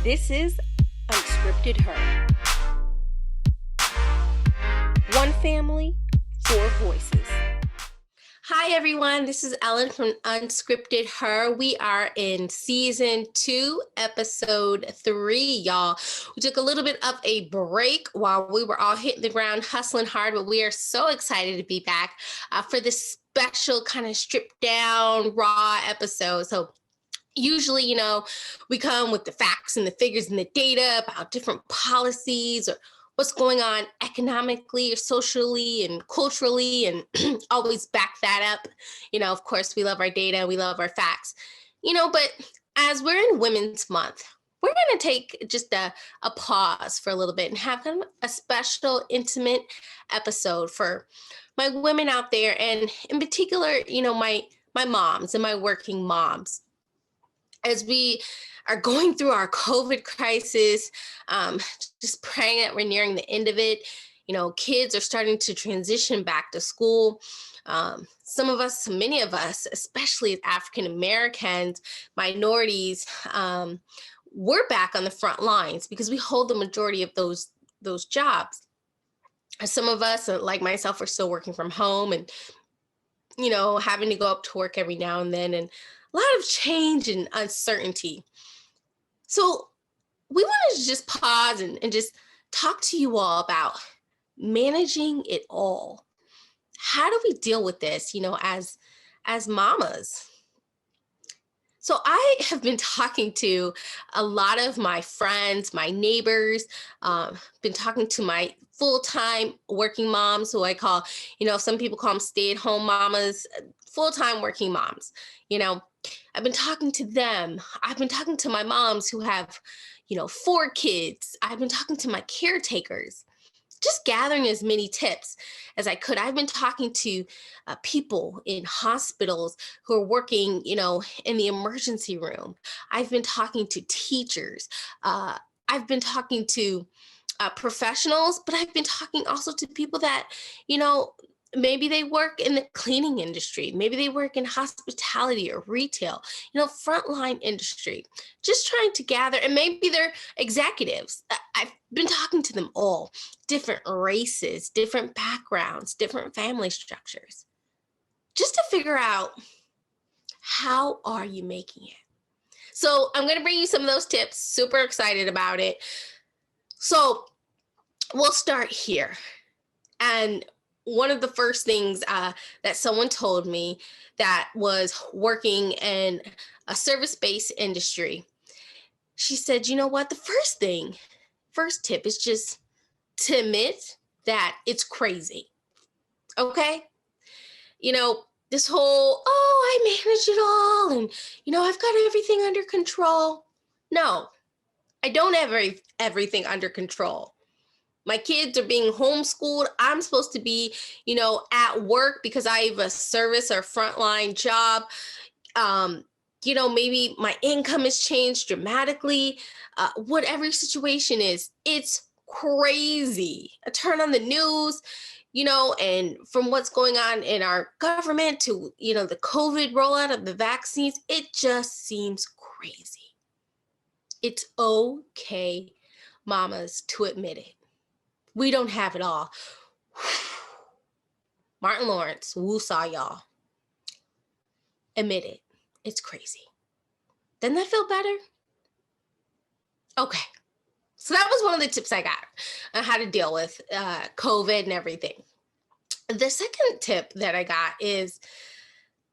This is Unscripted Her. One family, four voices. Hi, everyone. This is Ellen from Unscripted Her. We are in season 2, episode 3, y'all. We took a little bit of a break while we were all hitting the ground hustling hard, but we are so excited to be back for this special kind of stripped down, raw episode. So usually, we come with the facts and the figures and the data about different policies or what's going on economically or socially and culturally, and always back that up. Of course, we love our data, we love our facts, but as we're in Women's Month, we're going to take just a pause for a little bit and have kind of a special, intimate episode for my women out there. And in particular, my moms and my working moms, as we are going through our COVID crisis, just praying that we're nearing the end of it. Kids are starting to transition back to school. Many of us, especially as African Americans, minorities, we're back on the front lines because we hold the majority of those jobs. Some of us, like myself, are still working from home and having to go up to work every now and then, and a lot of change and uncertainty. So we want to just pause and just talk to you all about managing it all. How do we deal with this, as mamas? So I have been talking to a lot of my friends, my neighbors, been talking to my full-time working moms, who I call, some people call them stay-at-home mamas, full-time working moms. I've been talking to them. I've been talking to my moms who have, 4 kids. I've been talking to my caretakers, just gathering as many tips as I could. I've been talking to people in hospitals who are working, in the emergency room. I've been talking to teachers. I've been talking to professionals, but I've been talking also to people that, maybe they work in the cleaning industry. Maybe they work in hospitality or retail, frontline industry, just trying to gather, and maybe they're executives. I've been talking to them all, different races, different backgrounds, different family structures, just to figure out, how are you making it? So I'm going to bring you some of those tips. Super excited about it. So we'll start here. And one of the first things that someone told me that was working in a service-based industry, she said, you know what? The first tip is just to admit that it's crazy. Okay? This whole, I manage it all and, I've got everything under control. No, I don't have everything under control. My kids are being homeschooled. I'm supposed to be, at work because I have a service or frontline job. Maybe my income has changed dramatically. Whatever situation is, it's crazy. I turn on the news, and from what's going on in our government to, the COVID rollout of the vaccines, it just seems crazy. It's okay, mamas, to admit it. We don't have it all. Martin Lawrence, woosah, y'all. Admit it. It's crazy. Doesn't that feel better? Okay. So that was one of the tips I got on how to deal with COVID and everything. The second tip that I got is,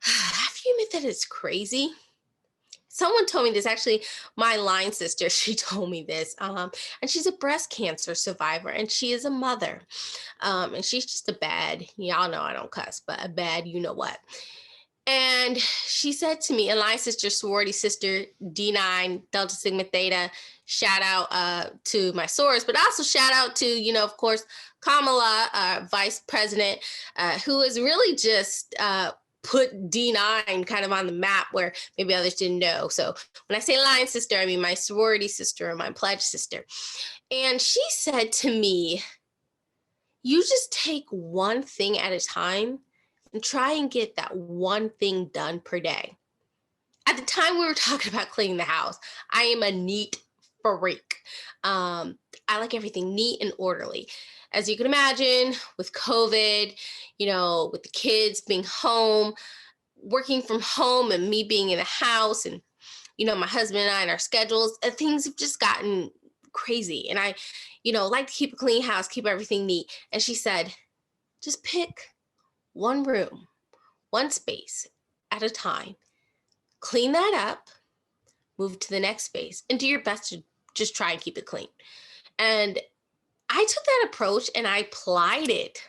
after you admit that it's crazy, someone told me this, actually, my line sister, she told me this, and she's a breast cancer survivor, and she is a mother, and she's just a bad, y'all know I don't cuss, but a bad, you know what. And she said to me, a line sister, sorority sister, D9, Delta Sigma Theta, shout out to my sorors, but also shout out to, of course, Kamala, vice president, who is really just put D9 kind of on the map where maybe others didn't know. So when I say line sister, I mean my sorority sister or my pledge sister. And she said to me, you just take one thing at a time and try and get that one thing done per day. At the time we were talking about cleaning the house, I am a neat freak. I like everything neat and orderly. As you can imagine, with COVID, with the kids being home, working from home, and me being in the house, and my husband and I and our schedules, things have just gotten crazy. And I, like to keep a clean house, keep everything neat. And she said, just pick one room, one space at a time, clean that up, move to the next space, and do your best to just try and keep it clean. And I took that approach and I applied it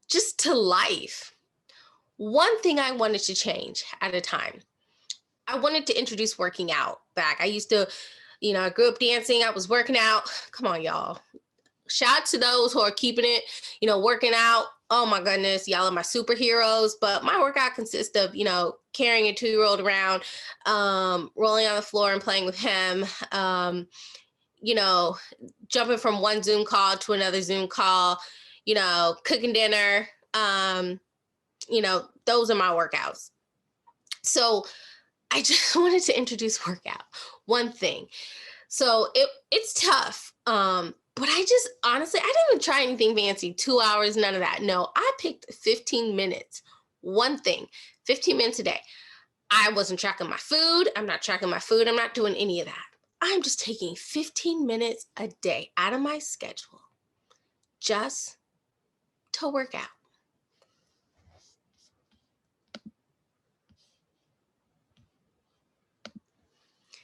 just to life. One thing I wanted to change at a time. I wanted to introduce working out back. I used to, I grew up dancing. I was working out. Come on, y'all. Shout out to those who are keeping it, working out. Oh my goodness, y'all are my superheroes. But my workout consists of, carrying a 2-year-old around, rolling on the floor and playing with him, jumping from one Zoom call to another Zoom call, cooking dinner. Those are my workouts. So I just wanted to introduce workout, one thing. So it's tough. But I just, honestly, I didn't even try anything fancy, 2 hours, none of that. No, I picked 15 minutes, one thing, 15 minutes a day. I wasn't tracking my food. I'm not tracking my food. I'm not doing any of that. I'm just taking 15 minutes a day out of my schedule just to work out.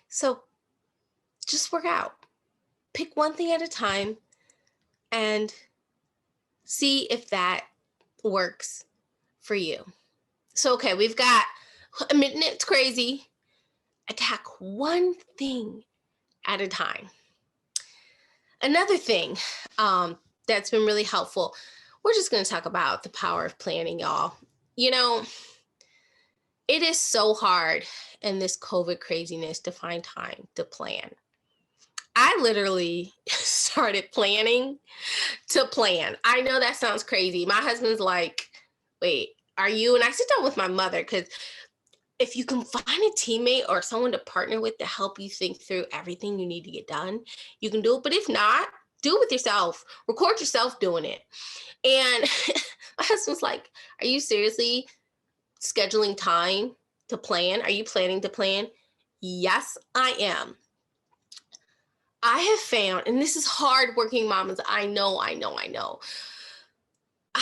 So just work out. Pick one thing at a time and see if that works for you. So, okay, we've got, admitting it's crazy, attack one thing at a time. Another thing that's been really helpful, we're just going to talk about the power of planning, y'all. It is so hard in this COVID craziness to find time to plan. I literally started planning to plan. I know that sounds crazy. My husband's like, wait, are you? And I sit down with my mother, because if you can find a teammate or someone to partner with to help you think through everything you need to get done, you can do it. But if not, do it with yourself. Record yourself doing it. And my husband's like, are you seriously scheduling time to plan? Are you planning to plan? Yes, I am. I have found, and this is hard working mamas, I know. I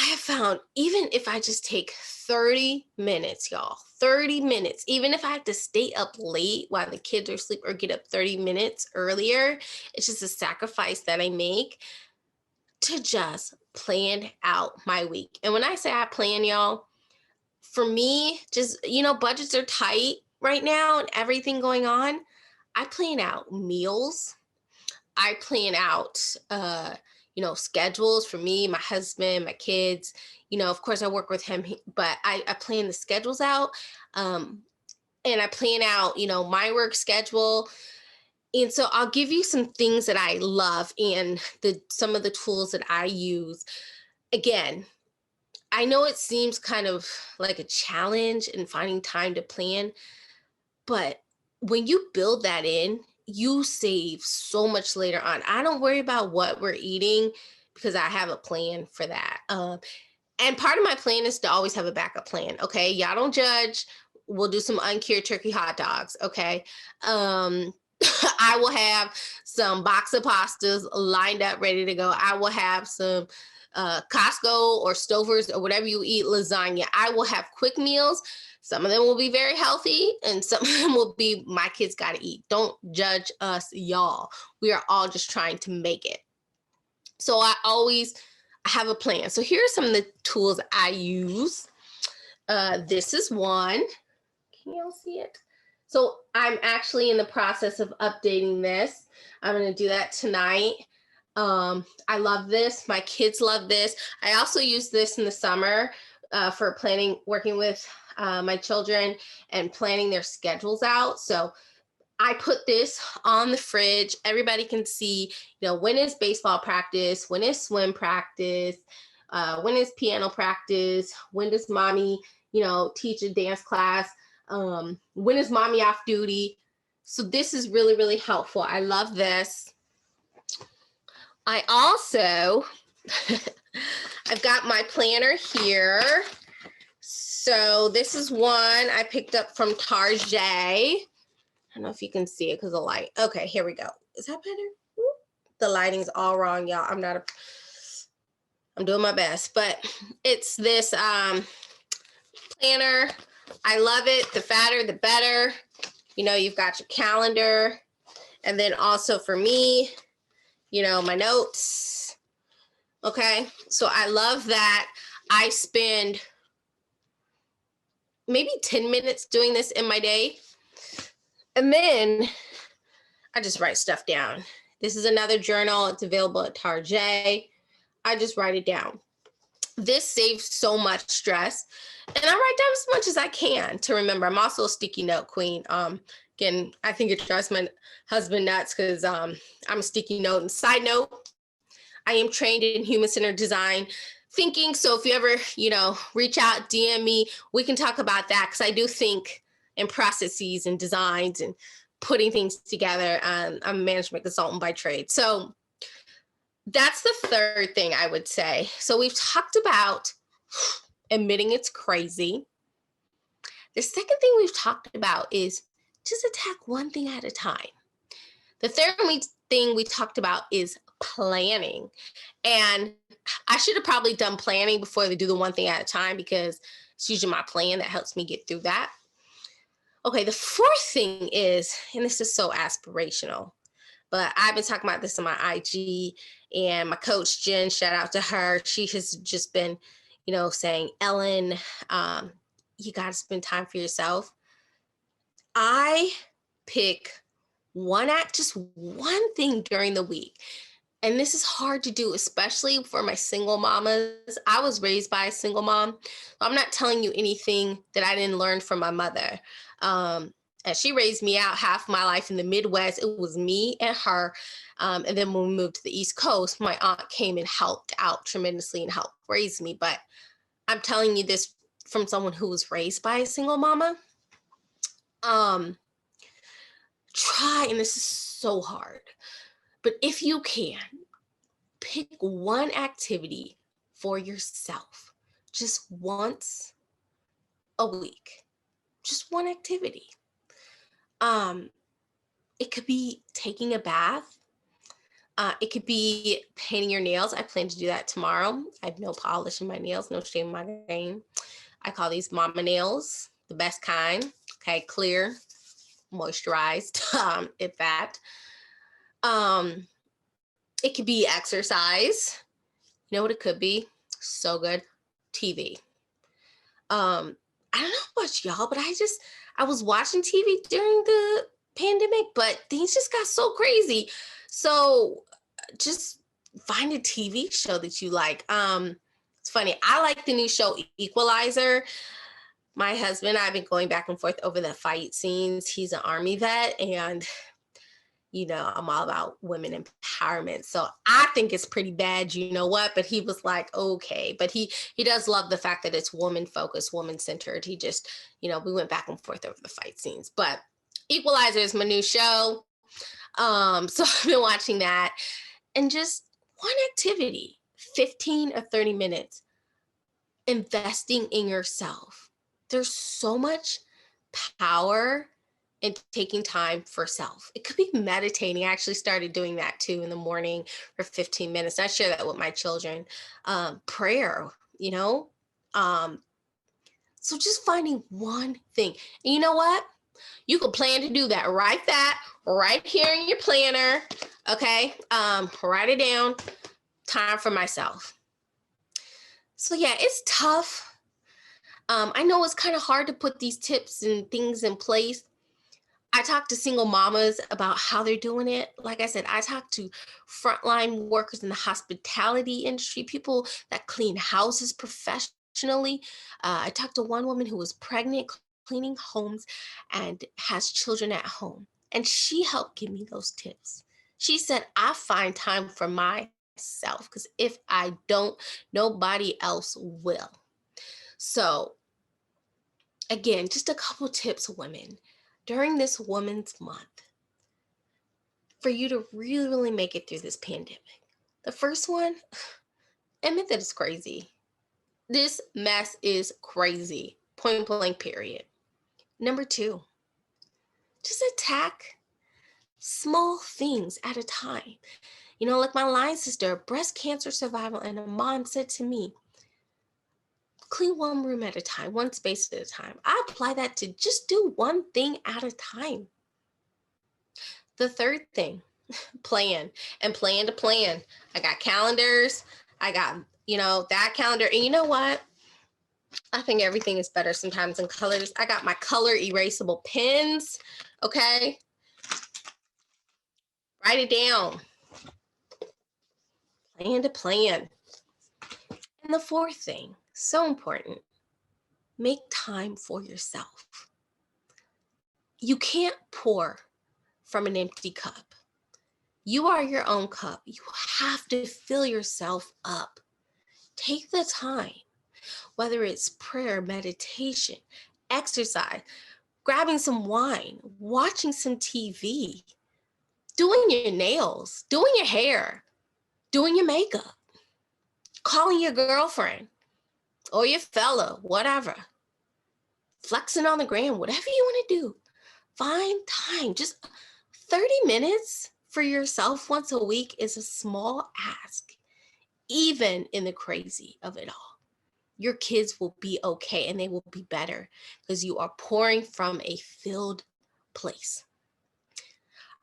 have found, even if I just take 30 minutes, y'all, 30 minutes, even if I have to stay up late while the kids are asleep or get up 30 minutes earlier, it's just a sacrifice that I make to just plan out my week. And when I say I plan, y'all, for me, just, budgets are tight right now and everything going on. I plan out meals. I plan out, schedules for me, my husband, my kids. Of course, I work with him, but I plan the schedules out. And I plan out, my work schedule. And so I'll give you some things that I love and some of the tools that I use. Again, I know it seems kind of like a challenge in finding time to plan, but when you build that in, you save so much later on. I don't worry about what we're eating because I have a plan for that. And part of my plan is to always have a backup plan. Okay. Y'all don't judge. We'll do some uncured turkey hot dogs. Okay. I will have some box of pastas lined up, ready to go. I will have some Costco or Stouffer's or whatever you eat, lasagna. I will have quick meals. Some of them will be very healthy and some of them will be my kids got to eat. Don't judge us, y'all. We are all just trying to make it. So I have a plan. So here are some of the tools I use. This is one. Can y'all see it? So I'm actually in the process of updating this. I'm going to do that tonight. I love this. My kids love this. I also use this in the summer for planning, working with my children and planning their schedules out. So I put this on the fridge. Everybody can see, when is baseball practice? When is swim practice? When is piano practice? When does mommy, teach a dance class? When is mommy off duty? So this is really, really helpful. I love this. I also, I've got my planner here. So this is one I picked up from Target. I don't know if you can see it because of the light. Okay, here we go. Is that better? Whoop. The lighting's all wrong, y'all. I'm doing my best, but it's this planner. I love it. The fatter, the better. You know, you've got your calendar. And then also for me, you know, my notes. Okay, so I love that. I spend maybe 10 minutes doing this in my day. And then I just write stuff down. This is another journal. It's available at Target. I just write it down. This saves so much stress. And I write down as much as I can to remember. I'm also a sticky note queen. Again, I think it drives my husband nuts because I'm a sticky note. And side note, I am trained in human-centered design thinking. So if you ever, you know, reach out, DM me, we can talk about that because I do think in processes and designs and putting things together. I'm a management consultant by trade. So that's the third thing I would say. So we've talked about admitting it's crazy. The second thing we've talked about is just attack one thing at a time. The third thing we talked about is planning. And I should have probably done planning before they do the one thing at a time because it's usually my plan that helps me get through that. Okay, the fourth thing is, and this is so aspirational, but I've been talking about this on my IG, and my coach, Jen, shout out to her. She has just been, you know, saying, Ellen, you got to spend time for yourself. I pick just one thing during the week. And this is hard to do, especially for my single mamas. I was raised by a single mom. I'm not telling you anything that I didn't learn from my mother. And she raised me out half my life in the Midwest. It was me and her. And then when we moved to the East Coast, my aunt came and helped out tremendously and helped raise me. But I'm telling you this from someone who was raised by a single mama. Try, and this is so hard, but if you can, pick one activity for yourself just once a week. Just one activity. It could be taking a bath. It could be painting your nails. I plan to do that tomorrow. I have no polish in my nails, no shame in my game. I call these mama nails, the best kind. Okay, clear, moisturized, if that. It could be exercise. You know what it could be? So good. TV. I don't know about y'all, but I was watching TV during the pandemic, but things just got so crazy. So just find a TV show that you like. It's funny. I like the new show Equalizer. My husband and I have been going back and forth over the fight scenes. He's an Army vet, and you know, I'm all about women empowerment. So I think it's pretty bad, you know what? But he was like, okay. But he does love the fact that it's woman focused, woman centered. He just, you know, we went back and forth over the fight scenes. But Equalizer is my new show. So I've been watching that. And just one activity, 15 or 30 minutes, investing in yourself. There's so much power and taking time for self. It could be meditating. I actually started doing that too in the morning for 15 minutes. I share that with my children. Prayer, you know? So just finding one thing. And you know what? You could plan to do that. Write that right here in your planner. Okay? Write it down. Time for myself. So yeah, it's tough. I know it's kind of hard to put these tips and things in place. I talk to single mamas about how they're doing it. Like I said, I talk to frontline workers in the hospitality industry, people that clean houses professionally. I talked to one woman who was pregnant, cleaning homes, and has children at home. And she helped give me those tips. She said, I find time for myself because if I don't, nobody else will. So again, just a couple tips, women. During this Women's Month, for you to really, really make it through this pandemic. The first one, admit that it's crazy. This mess is crazy. Point blank, period. Number 2, just attack small things at a time. Like my line sister, breast cancer survival, and a mom said to me, clean one room at a time, one space at a time. I apply that to just do one thing at a time. The third thing, plan and plan to plan. I got calendars. I got, that calendar. And you know what? I think everything is better sometimes in colors. I got my color erasable pens. Okay. Write it down. Plan to plan. And the fourth thing, so important, make time for yourself. You can't pour from an empty cup. You are your own cup. You have to fill yourself up. Take the time, whether it's prayer, meditation, exercise, grabbing some wine, watching some TV, doing your nails, doing your hair, doing your makeup, calling your girlfriend or your fella, whatever, flexing on the gram, whatever you want to do. Find time. Just 30 minutes for yourself once a week is a small ask, even in the crazy of it all. Your kids will be okay and they will be better because you are pouring from a filled place.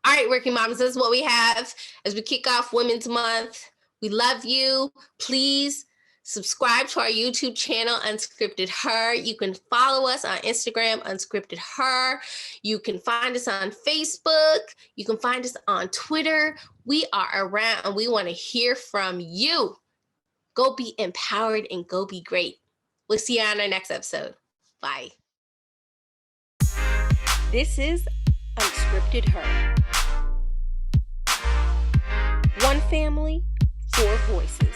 All right, working moms, this is what we have as we kick off Women's Month. We love you. Please subscribe to our YouTube channel, Unscripted Her. You can follow us on Instagram, Unscripted Her. You can find us on Facebook. You can find us on Twitter. We are around and we want to hear from you. Go be empowered and go be great. We'll see you on our next episode. Bye. This is Unscripted Her. One family, 4 voices.